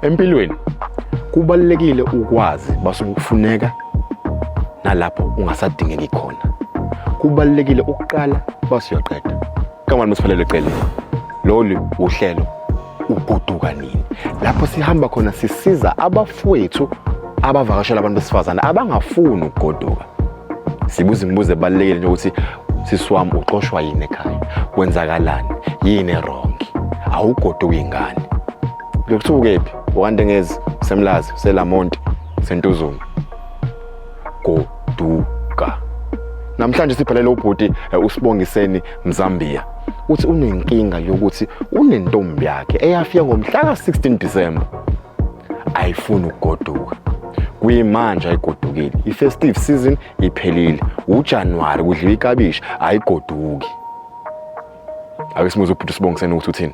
Empilweni kubalekile ukwazi basuke kufuneka nalapho ungasadingeki khona. Kubalekile ukuqala basuyaqeda. Kamani mesiphelele ecele. Lolu uhlelo ugoduka nini. Lapho sihamba khona sisiza abafowethu abavakashela abantu besifazana abangafuni ukugoduka. Sibuza imibuzo ebalekile nje ukuthi sisiwami uxoshwa yini ekhaya. Kwenzakalani? Yini wrong? Awugoduka ingane. Ngikuthuke phi? Wandengezi, Semlazi, Selamonti, Sentuzuma. Goduka. Namhlanje siphelele ubhuti uSibongiseni Mzambia. Uthi unenkinga yokuthi unentombi yakhe eyafika ngomhla ka-16 December. Ayifuni ukugoduka. Kuyimanje ayigodukile. I-festive season iphelile. UJanuary kudliwa ikabishi ayigoduki. Ake simuze ubhuti uSibongiseni ukuthi uthini.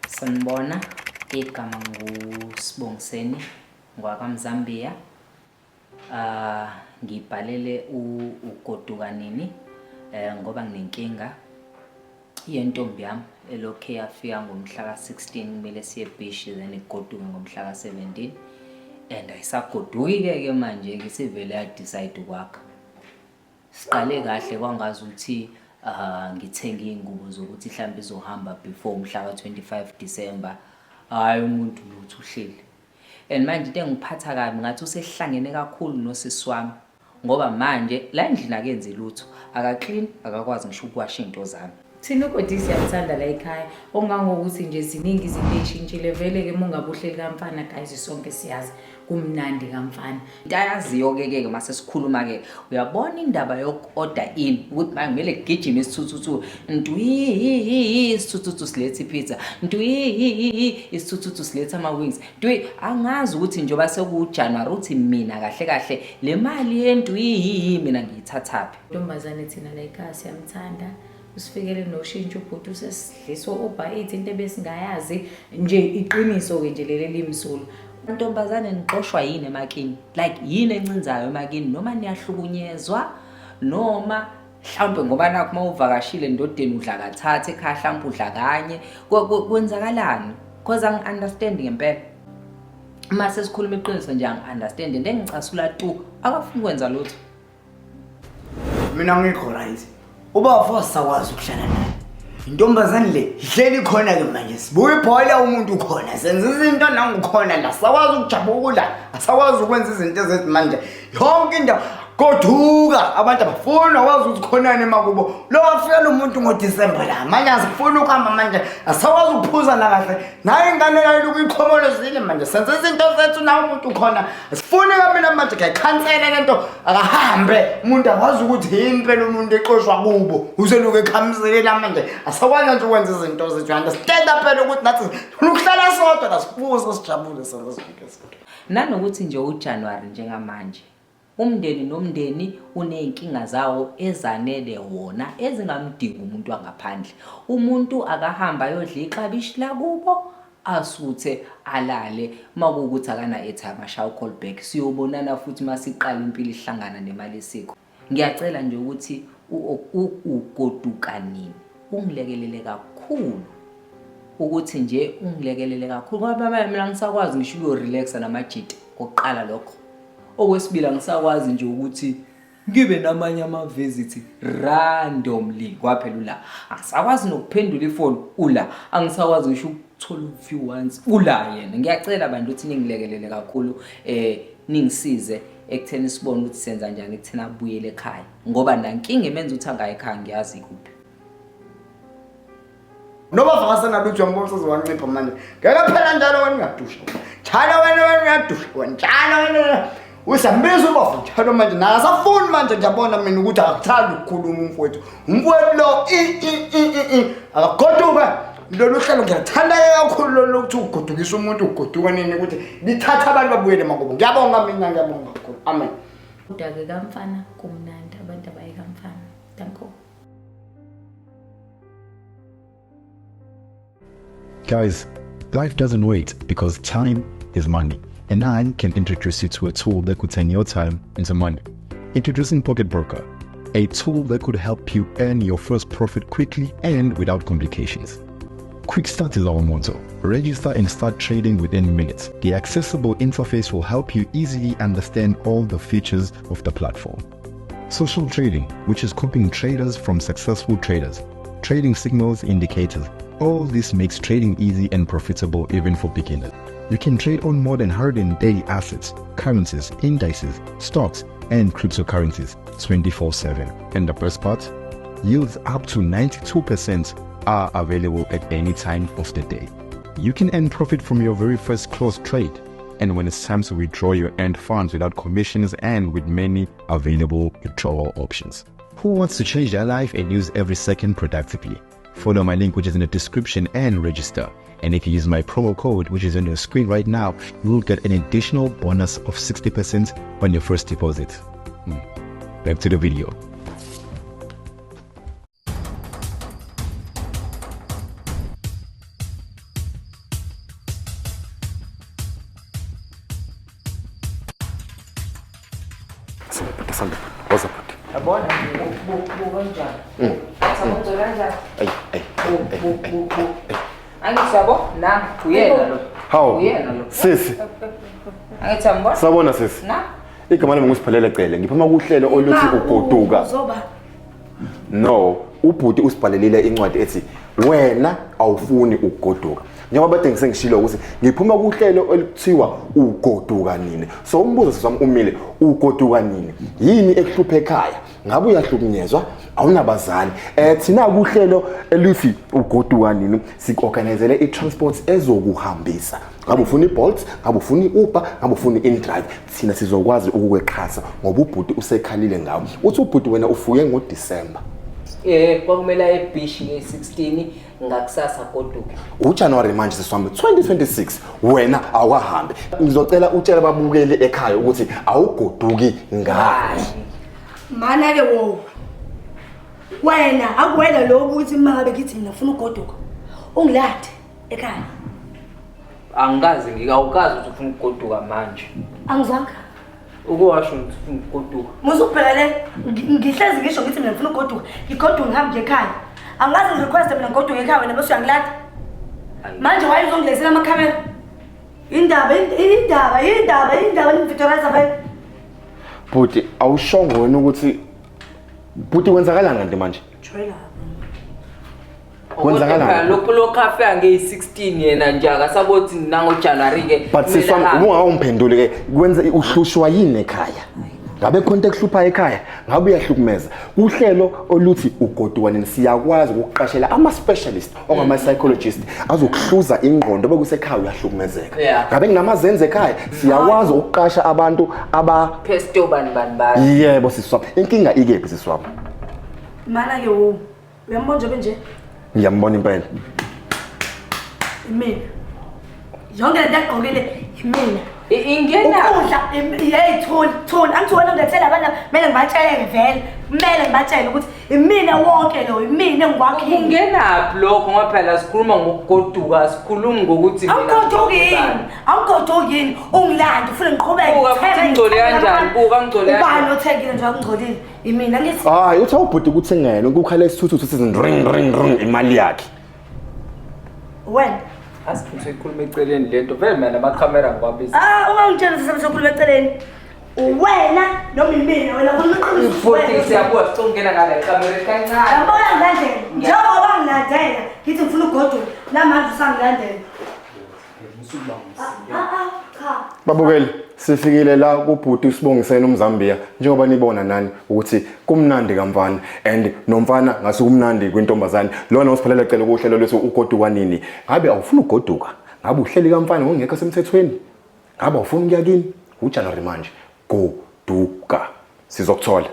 Sanibona, igama nguSibongiseni ngwakamzambia. Ngibhalele ugoduka nini ngoba nginenkinga yentombi yami elokhe yafika ngomhla ka-16 kumele siye beach then igoduke ngomhla ka-17 and ayisagoduki ke manje ke sivele ya decide ukwakha. Siqale kahle kwangazi ukuthi ngithenga ingubo zokuthi mhlawumbe izohamba before umhla ka-25 December. Hayi umuntu lutho uhleli. And manje into engiphatha kabi ngathi usehlangene kakhulu nosisi wami ngoba manje la endlini akenzi lutho, aka clean, akakwazi ngisho ukuwasha into zami. Thina ugodisi siyathanda la ekhaya ongangokuthi nje ziningi izinto ezishintshile vele ke mungabuhleli kamfana guys sonke siyazi kumnandi kamfana. Into ayaziyo ke mase sikhuluma ke uyabona indaba yoku-order in ukuthi manje kumele gijime isithuthu isithuthu silethe pizza isithuthu silethe ama wings angazi ukuthi njoba sekuJanuary uthi mina kahle le mali yento mina ngiyithathaphi. Ntombazane thina la ekhaya siyamthanda. Usifikele noshintsho ubhuti usesidliso obhayithi into ebesingayazi nje iqiniso ke nje leli limsulu. Ntombazane nixoshwa yini emakini? Like yini encinzayo emakini noma niyahlukunyezwa noma mhlawumbe ngoba nakho mawuvakashile endodeni udla kathathe ekhaya mhlawumbe udla kanye kwenzakalani? Because angi-understand ngempela. Mase sikhuluma iqiniso nje angi-understand into engicasula tu akafuni kwenza lutho. Mina ngikho right. Uba sakwazi ukuhlala naye. Intombazane le ihleli khona ke manje sibuye ibhola umuntu ukhona senza izinto nangukhona la sakwazi ukujabula asakwazi ukwenza izinto ezethi manje yonke into goduka abantu abafuna wazi ukuthi khonani emakubo lo afika lo muntu ngoDecember la manje asifuna ukuhamba manje asakwazi ukuphuza na kahle naye ingane yayo ukuyikhomolo zile manje senza izinto zethu na umuntu ukhona asifuni kamina manje ke cancel lento akahambe umuntu akwazi ukuthi yini phela umuntu exoshwa kubo useluke ekhamzilela manje asakwazi nje ukwenza izinto zethu understand phela ukuthi nathi ukuhlala sodwa lasifuza sijabule sonke sonke nanokuthi nje uJanuary njengamanje umndeni nomndeni uneyinkinga zawo ezanele wona ezingamdinga umuntu wangaphandle. Umuntu akahamba yodla iqabishi la kubo asuthe alale makuukuthi akana airtime ashaya call back siyobonana futhi masiqala impilo ihlangana nemali esikho. Ngiyacela nje ukuthi ugoduka nini ungilekelele kakhulu ukuthi nje ungilekelele kakhulu ngoba mina ngisakwazi ngisho uyo-relaxa namajiti kokuqala lokho. Okwesibili ngisakwazi nje ukuthi ngibe namanye ama-visit randomly kwaphela la. Angisakwazi nokuphendula ifoni ula. Angisakwazi ngisho ukuthola u-view once ula yena. Ngiyacela abantu ukuthi ningilekelele kakhulu ningisize ekutheni sibone ukuthi senza njani ekutheni abuyele ekhaya ngoba nankinga emenza ukuthi angayi ekhaya ngiyazi kuphi. Noba vakasana lutho ngibona sezowancipha manje. Ngeke phela njalo wena ngadusha. Chala wena uyadusha. Njalo wena usambiza ubafu njalo manje nakasafuni manje ngiyabona mina ukuthi akuthandi ukukhuluma umfowethu. Umfowethu lo akagoduka. Lolu hlelo ngiyathanda kakhulu lo ukuthi ugodukisa umuntu ugoduka nini ukuthi lithatha abantu babuyele emakubo. Ngiyabonga mina ngiyabonga kakhulu. Amen. Udake kamfana kumnandi abantu abaye kamfana. Danko. Guys, life doesn't wait because time is money. And I can introduce you to a tool that could turn your time into money. Introducing Pocket Broker, a tool that could help you earn your first profit quickly and without complications. Quick start is our motto. Register and start trading within minutes. The accessible interface will help you easily understand all the features of the platform. Social trading, which is copying traders from successful traders. Trading signals, indicators. All this makes trading easy and profitable even for beginners. You can trade on more than 100 daily assets, currencies, indices, stocks, and cryptocurrencies 24/7. And the best part? Yields up to 92% are available at any time of the day. You can earn profit from your very first closed trade. And when it's time to withdraw your earned funds without commissions and with many available withdrawal options. Who wants to change their life and use every second productively? Follow my link which is in the description and register. And if you use my promo code which is on your screen right now, you will get an additional bonus of 60% on your first deposit. Back to the video. What's up? Yabona buka njani? Samonzo kanjani? Angithi yabo na uyena lo. Hawu. Uyena lo. Sisi. Angithi ambona? Sabona sisi. Na? Igama lami ngusiphelele Cele. Ngiphuma kuhlelo oluthi ugoduka. No, ubhuti usibhalelile incwadi ethi wena awufuni ukugoduka. Njengoba bade ngisengishilo ukuthi ngiphuma kuhlelo oluthiwa ugoduka nini. So umbuzo siswami umile ugoduka nini? Yini ekuhluphe ekhaya? Ngabe uyahlukunyezwa? Awunabazali. Thina kuhlelo eluthi ugoduka nini siorganizele i-transport ezokuhambisa. Ngabe ufuna i-Bolt, ngabe ufuna i-Uber, ngabe ufuna i-InDrive. Thina sizokwazi ukukweqhasa ngoba ubhuti usekhalile ngawo. Uthi ubhuti wena ufuye ngoDisemba. Kwakumela eBeach nge-16 ngakusasa goduke. uJanuary manje siswami 2026 wena awuhambe. Ngizocela utshela babukele ekhaya ukuthi awugoduki ngani. Mana ke wo. Wena akuwena lo ukuthi mangabe kithi mina ufuna ugoduka. Ungilade ekhaya. Angikazi ngikawukazi ukuthi ufuna ukugoduka manje. Angizanga. Ukuwasho ukuthi ufuna ukugoduka. Musuphela ngihlezi ngisho ngithi mina ngifuna ugoduka. Ngigoduka ngihambe ekhaya. Angazi ngirequest mina ngigoduka ekhaya wena bese uyangilada. Manje wayezongilezela amakhamera. Indaba nimfitoraza vele. Bhuti awushongo wena ukuthi bhuti kwenzakala ngani manje? Trailer. Kwenzakala lo cafe ange-16 yena nje akasabothi nango January ke. But siswami ubungawumphendule ke kwenza uhlushwa yini ekhaya? Ngabe khonto ekuhlupha ekhaya? Ngabe uyahlukumeza? Uhlelo oluthi ugoduka nini siyakwazi ukuqashela ama-specialist okama psychologist azokuhluza ingqondo bekusekhaya uyahlukumezeka. Ngabe nginamazenze ekhaya siyakwazi ukuqasha abantu pesto bani. Yebo siswami. Inkinga ikephi siswami? Mana ke wo. Uyambona nje nje? Ngiyambona impela. Imina. Yonke lento agqokile imina. Ingena. Hey Tholi, angithola ngithela abantu kumele ngibatshele vele. Kumele ngibatshele ukuthi imina wonke lo, imina engikwakhile. Ungenaphi lokho ngoba phela sikhuluma ngokugoduka, sikhuluma ngokuthi Awugodukini, ungilanda ufuna ngiqhubeke. Ngicole kanjani? Buka ngicole kanjani? Ubani othekile nje akungcolile? Imina ngithi. Hayi uthi awubhuti ukuthi ngene ukukhala isithuthu sithi ring imali yakhe. Wena asiphuthe ikhuluma eceleni lento vele mina amakhamera ngikwabisa. Ungangitshela ukuthi sokhuluma eceleni. Wena noma imina wena khuluma futhi siyabuya singena ngale kamera kancane. Yabona ngilandela. Njengoba ngilandela, ngithi ngifuna ugoduka, namanje usangilandela. Cha. Babukeli sifikile la kubhuti usibongisene uMzambia njengoba nibona nani ukuthi kumnandi kamfana and nomfana ngase kumnandi kwintombazane lona usiphelele cela ukuhlelo lethu ugoduka nini ngabe awufuna ugoduka ngabe uhleli kamfana ngongekho semthethweni ngabe awufuna ukuya kini uJanuary manje goduka sizokuthola.